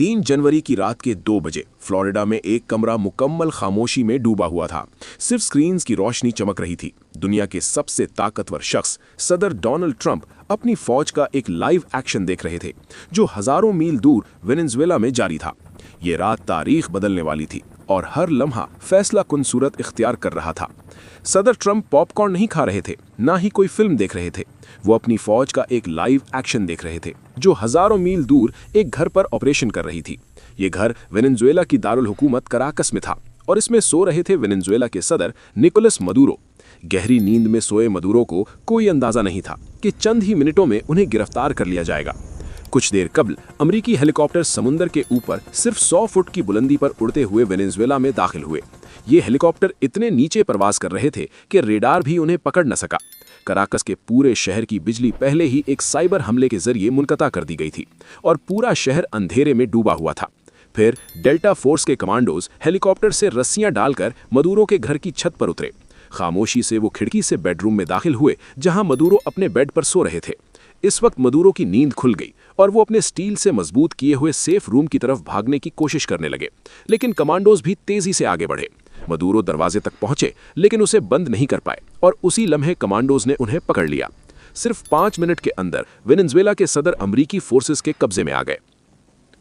3 जनवरी की रात के 2 बजे फ्लोरिडा में एक कमरा मुकम्मल खामोशी में डूबा हुआ था। सिर्फ स्क्रीन्स की रोशनी चमक रही थी। दुनिया के सबसे ताकतवर शख्स सदर डोनाल्ड ट्रंप अपनी फौज का एक लाइव एक्शन देख रहे थे, जो हजारों मील दूर वेनेजुएला में जारी था। ये रात तारीख बदलने वाली थी और हर लम्हा फैसला कुन सूरत इख्तियार कर रहा था। सदर ट्रंप पॉपकॉर्न नहीं खा रहे थे, ना ही कोई फिल्म देख रहे थे। वो अपनी फौज का एक लाइव एक्शन देख रहे थे, जो हजारों मील दूर एक घर पर ऑपरेशन कर रही थी। ये घर वेनेजुएला की दारुल हुकूमत कराकस में था और इसमें सो रहे थे वेनेजुएला के सदर निकोलस मदुरो। गहरी नींद में सोए मदुरो को कोई अंदाजा नहीं था कि चंद ही मिनटों में उन्हें गिरफ्तार कर लिया जाएगा। कुछ देर कबल अमेरिकी हेलीकॉप्टर समुंदर के ऊपर सिर्फ 100 फुट की बुलंदी पर उड़ते हुए वेनेजुएला में दाखिल हुए। ये हेलीकॉप्टर इतने नीचे प्रवास कर रहे थे कि रेडार भी उन्हें पकड़ न सका। कराकस के पूरे शहर की बिजली पहले ही एक साइबर हमले के जरिए मुनक़ता कर दी गई थी और पूरा शहर अंधेरे में डूबा हुआ था। फिर डेल्टा फोर्स के कमांडोज हेलीकॉप्टर से रस्सियां डालकर मदुरो के घर की छत पर उतरे। खामोशी से वो खिड़की से बेडरूम में दाखिल हुए, जहां मदुरो अपने बेड पर सो रहे थे। इस वक्त मदुरो की नींद खुल गई और वो अपने स्टील से मजबूत किए हुए सेफ रूम की तरफ भागने की कोशिश करने लगे, लेकिन कमांडोज भी तेजी से आगे बढ़े। मदुरो दरवाजे तक पहुंचे, लेकिन उसे बंद नहीं कर पाए और उसी लम्हे कमांडोज ने उन्हें पकड़ लिया। सिर्फ 5 मिनट के अंदर वेनेजुएला के सदर अमेरिकी फोर्सेस के कब्जे में आ गए।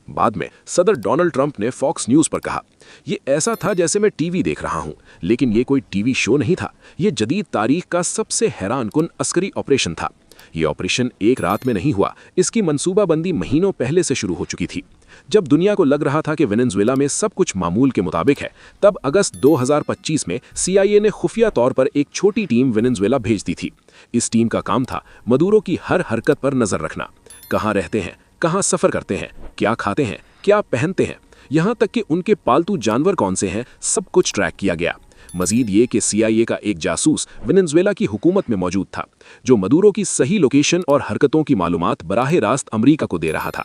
बाद में सदर डोनाल्ड ट्रंप ने फॉक्स न्यूज पर कहा, यह ऐसा था जैसे मैं टीवी देख रहा हूं, लेकिन यह कोई टीवी शो नहीं था। यह जदीद तारीख का सबसे हैरानकुन अस्करी ऑपरेशन था। यह ऑपरेशन एक रात में नहीं हुआ, इसकी मंसूबाबंदी महीनों पहले से शुरू हो चुकी थी। जब दुनिया को लग रहा था कि वेनेजुएला में सब कुछ मामूल के मुताबिक है, तब अगस्त 2025 में CIA ने खुफिया तौर पर एक छोटी टीम वेनेजुएला भेज दी थी। इस टीम का काम था मदुरो की हर हरकत पर नजर रखना। कहाँ रहते हैं, कहाँ सफर करते हैं, क्या खाते हैं, क्या पहनते हैं, यहाँ तक कि उनके पालतू जानवर कौन से हैं, सब कुछ ट्रैक किया गया। मजीद ये कि CIA का एक जासूस वेनेजुएला की हुकूमत में मौजूद था, जो मदुरो की सही लोकेशन और हरकतों की मालूमात बराह रास्त अमरीका को दे रहा था।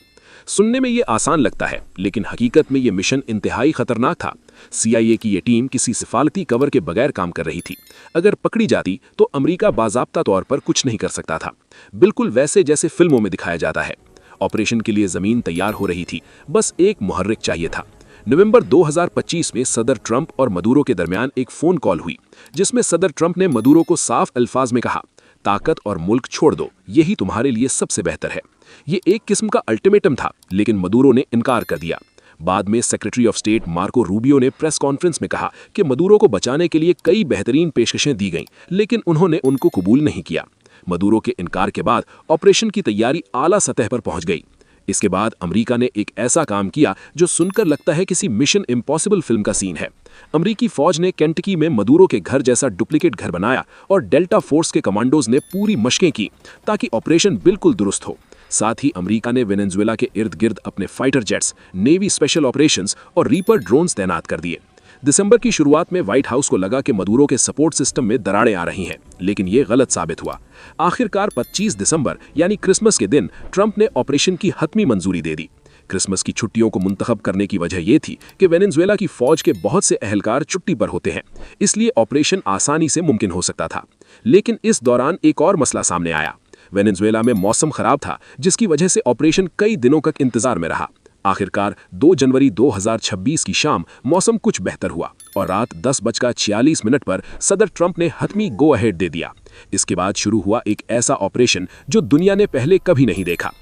सुनने में ये आसान लगता है, लेकिन हकीकत में ये मिशन इंतहाई खतरनाक था। CIA की ये टीम किसी सिफालती कवर के बगैर काम कर रही थी। अगर पकड़ी जाती तो अमरीका बाज़ाब्ता तौर पर कुछ नहीं कर सकता था, बिल्कुल वैसे जैसे फिल्मों में दिखाया जाता है। ऑपरेशन के लिए जमीन तैयार हो रही थी, बस एक मुहर्रिक चाहिए था। नवंबर 2025 में सदर ट्रंप और मदुरो के दरमियान एक फ़ोन कॉल हुई, जिसमें सदर ट्रंप ने मदुरो को साफ अल्फाज में कहा, ताकत और मुल्क छोड़ दो, यही तुम्हारे लिए सबसे बेहतर है। ये एक किस्म का अल्टीमेटम था, लेकिन मदुरो ने इनकार कर दिया। बाद में secretary of state Marco Rubio ने प्रेस कॉन्फ्रेंस में कहा कि मदुरो को बचाने के लिए कई बेहतरीन पेशकशें दी गईं, लेकिन उन्होंने उनको कबूल नहीं किया। मदुरो के इनकार के बाद ऑपरेशन की तैयारी आला सतह पर पहुंच गई। इसके बाद अमेरिका ने एक ऐसा काम किया जो सुनकर लगता है किसी मिशन इम्पॉसिबल फिल्म का सीन है। अमेरिकी फौज ने केंटकी में मदुरो के घर जैसा डुप्लीकेट घर बनाया और डेल्टा फोर्स के कमांडोज ने पूरी मशकें की ताकि ऑपरेशन बिल्कुल दुरुस्त हो। साथ ही अमेरिका ने वेनेजुएला के इर्द गिर्द अपने fighter jets, navy special operations और रीपर ड्रोन्स तैनात कर दिए। दिसंबर की शुरुआत में व्हाइट हाउस को लगा कि मदुरो के सपोर्ट सिस्टम में दरारें आ रही हैं, लेकिन ये गलत साबित हुआ। आखिरकार 25 दिसंबर यानी क्रिसमस के दिन ट्रंप ने ऑपरेशन की हतमी मंजूरी दे दी। क्रिसमस की छुट्टियों को मुंतखब करने की वजह यह थी कि वेनेजुएला की फौज के बहुत से अहलकार छुट्टी पर होते हैं, इसलिए ऑपरेशन आसानी से मुमकिन हो सकता था। लेकिन इस दौरान एक और मसला सामने आया। वेनेजुएला में मौसम खराब था, जिसकी वजह से ऑपरेशन कई दिनों तक इंतजार में रहा। आखिरकार 2 जनवरी 2026 की शाम मौसम कुछ बेहतर हुआ और रात 10:46 पर सदर ट्रंप ने हतमी गो अहेड दे दिया। इसके बाद शुरू हुआ एक ऐसा ऑपरेशन जो दुनिया ने पहले कभी नहीं देखा।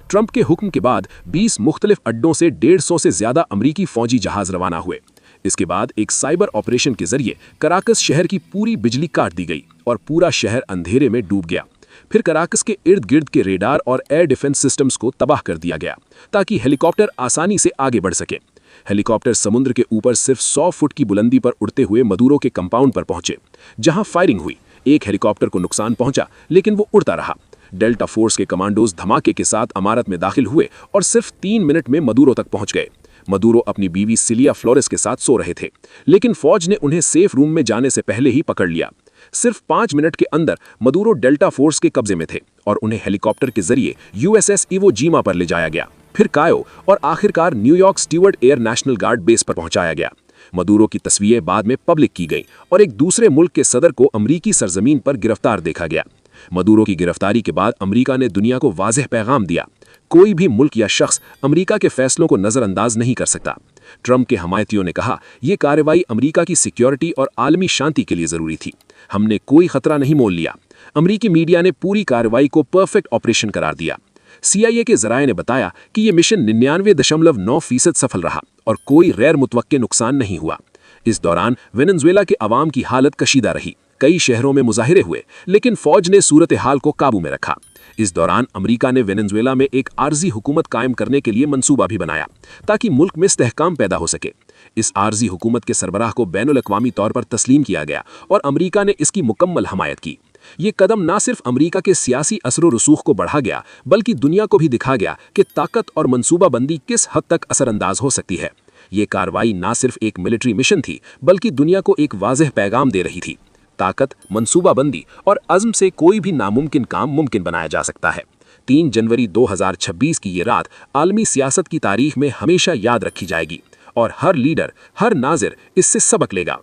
ट्रंप के हुक्म के बाद 20 मुख्तलिफ अड्डों से 150 से ज्यादा अमरीकी फौजी जहाज रवाना हुए। इसके बाद एक साइबर ऑपरेशन के जरिए कराकस शहर की पूरी बिजली काट दी गई और पूरा शहर अंधेरे में डूब गया। फिर कराकस के इर्द गिर्द के रेडार और एयर डिफेंस सिस्टम्स को तबाह कर दिया गया ताकि हेलीकॉप्टर आसानी से आगे बढ़ सके। हेलीकॉप्टर समुद्र के ऊपर सिर्फ 100 फुट की बुलंदी पर उड़ते हुए मदुरो के कंपाउंड पर पहुंचे, जहां फायरिंग हुई। एक हेलीकॉप्टर को नुकसान पहुंचा, लेकिन वो उड़ता रहा। डेल्टा फोर्स के कमांडोज धमाके के साथ इमारत में दाखिल हुए और सिर्फ 3 मिनट में मदुरो तक पहुंच गए। मदुरो अपनी बीवी सिलिया फ्लोरेस के साथ सो रहे थे, लेकिन फौज ने उन्हें सेफ रूम में जाने से पहले ही पकड़ लिया। सिर्फ 5 मिनट के अंदर मदुरो डेल्टा फोर्स के कब्जे में थे और उन्हें हेलीकॉप्टर के जरिए USS इवो जीमा पर ले जाया गया, फिर कायो और आखिरकार New York Stewart air national guard base पर पहुंचाया गया। मदुरो की तस्वीरें बाद में पब्लिक की गई और एक दूसरे मुल्क के सदर को अमरीकी सरजमीन पर गिरफ्तार देखा गया। मदुरो की गिरफ्तारी के बाद अमरीका ने दुनिया को वाज़ेह पैगाम दिया, कोई भी मुल्क या शख्स अमेरिका के फैसलों को नजरअंदाज नहीं कर सकता। ट्रंप के हमायतियों ने कहा, यह कार्रवाई अमेरिका की सिक्योरिटी और आलमी शांति के लिए जरूरी थी। हमने कोई खतरा नहीं मोल लिया। अमेरिकी मीडिया ने पूरी कार्रवाई को परफेक्ट ऑपरेशन करार दिया। CIA के जराये ने बताया कि यह मिशन 99.9% सफल रहा और कोई गैर मुतवक्के नुकसान नहीं हुआ। इस दौरान वेनेजुएला के अवाम की हालत कशीदा रही। कई शहरों में मुजाहिरे हुए, लेकिन फौज ने सूरत हाल को काबू में रखा। इस दौरान अमेरिका ने वेनेजुएला में एक आर्जी हुकूमत कायम करने के लिए मंसूबा भी बनाया ताकि मुल्क में इस्तेहकाम पैदा हो सके। इस आर्जी हुकूमत के सरबराह को बैनुल-अक़वामी तौर पर तस्लीम किया गया और अमेरिका ने इसकी मुकम्मल हमायत की। ये कदम न सिर्फ अमेरिका के सियासी असर रसूख को बढ़ा गया, बल्कि दुनिया को भी दिखा गया कि ताकत और मंसूबाबंदी किस हद तक असरअंदाज हो सकती है। ये कार्रवाई न सिर्फ एक मिलिट्री मिशन थी, बल्कि दुनिया को एक वाज़ेह पैगाम दे रही थी। ताकत, मंसूबाबंदी और अज़्म से कोई भी नामुमकिन काम मुमकिन बनाया जा सकता है। 3 जनवरी 2026 की ये रात आलमी सियासत की तारीख में हमेशा याद रखी जाएगी और हर लीडर, हर नाज़िर इससे सबक लेगा।